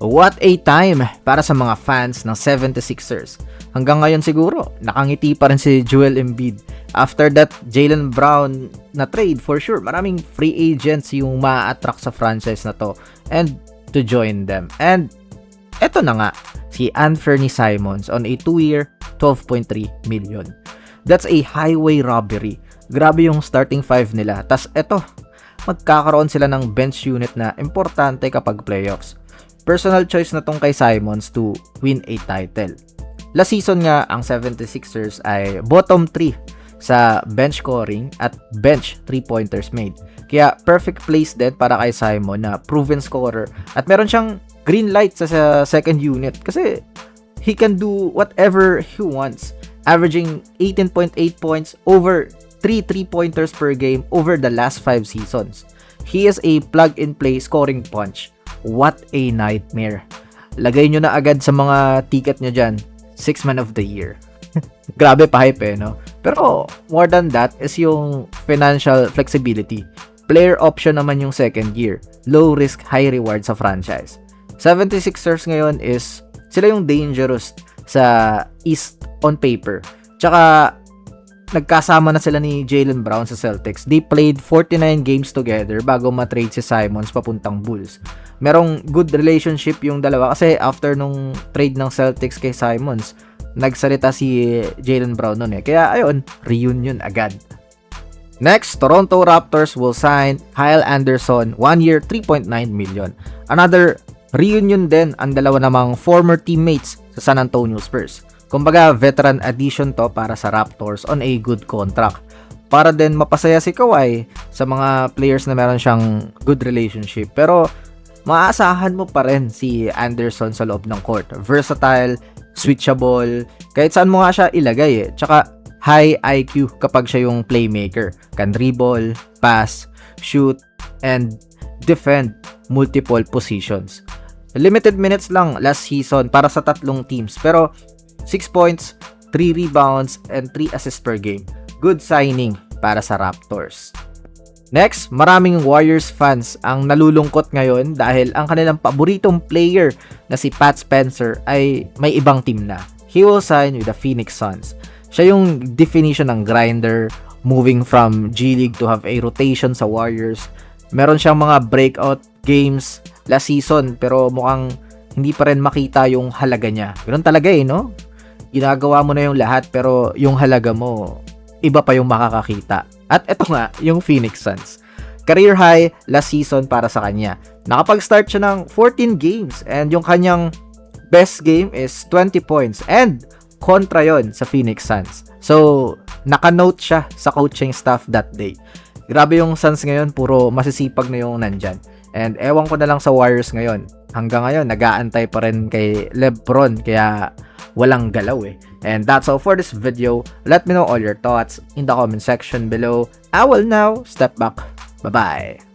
What a time para sa mga fans ng 76ers. Hanggang ngayon siguro, nakangiti pa rin si Joel Embiid. After that Jaylen Brown na trade, for sure, maraming free agents yung ma-attract sa franchise na to and to join them. And eto na nga, si Anthony Simons on a 2-year, $12.3 million. That's a highway robbery. Grabe yung starting 5 nila. Tas eto, magkakaroon sila ng bench unit na importante kapag playoffs. Personal choice na tong kay Simons to win a title. Last season nga, ang 76ers ay bottom 3 sa bench scoring at bench 3-pointers made. Kaya perfect place din para kay Simon na proven scorer at meron siyang green light sa second unit kasi he can do whatever he wants. Averaging 18.8 points over 3 3-pointers per game over the last 5 seasons. He is a plug-and-play scoring punch. What a nightmare. Lagay nyo na agad sa mga ticket nyo dyan. 6 man of the year. Grabe pa-hype no? Pero more than that is yung financial flexibility. Player option naman yung second year. Low risk, high reward sa franchise. 76ers ngayon is sila yung dangerous sa East on paper. Tsaka nagkasama na sila ni Jaylen Brown sa Celtics. They played 49 games together bago ma-trade si Simons papuntang Bulls. Merong good relationship yung dalawa kasi after nung trade ng Celtics kay Simons, nagsalita si Jaylen Brown nun eh. Kaya ayun, reunion agad. Next, Toronto Raptors will sign Kyle Anderson, 1 year, $3.9 million. Another reunion din ang dalawa namang former teammates sa San Antonio Spurs. Kumbaga, veteran addition to para sa Raptors on a good contract. Para din mapasaya si Kawhi sa mga players na meron siyang good relationship. Pero, maaasahan mo pa rin si Anderson sa loob ng court. Versatile, switchable, kahit saan mo nga siya ilagay eh. Tsaka, high IQ kapag siya yung playmaker. Can dribble, pass, shoot, and defend multiple positions. Limited minutes lang last season para sa tatlong teams. Pero, 6 points, 3 rebounds, and 3 assists per game. Good signing para sa Raptors. Next, maraming Warriors fans ang nalulungkot ngayon dahil ang kanilang paboritong player na si Pat Spencer ay may ibang team na. He will sign with the Phoenix Suns. Siya yung definition ng grinder, moving from G League to have a rotation sa Warriors. Meron siyang mga breakout games last season pero mukhang hindi pa rin makita yung halaga niya. Ganoon talaga no? Ginagawa mo na yung lahat pero yung halaga mo, iba pa yung makakakita. At eto nga, yung Phoenix Suns. Career high last season para sa kanya. Nakapag-start siya ng 14 games and yung kanyang best game is 20 points. And kontra yon sa Phoenix Suns. So, naka-note siya sa coaching staff that day. Grabe yung Suns ngayon, puro masisipag na yung nandyan. And ewan ko na lang sa Warriors ngayon. Hanggang ngayon, nag-aantay pa rin kay LeBron kaya walang galaw eh. And that's all for this video. Let me know all your thoughts in the comment section below. I will now step back. Bye-bye.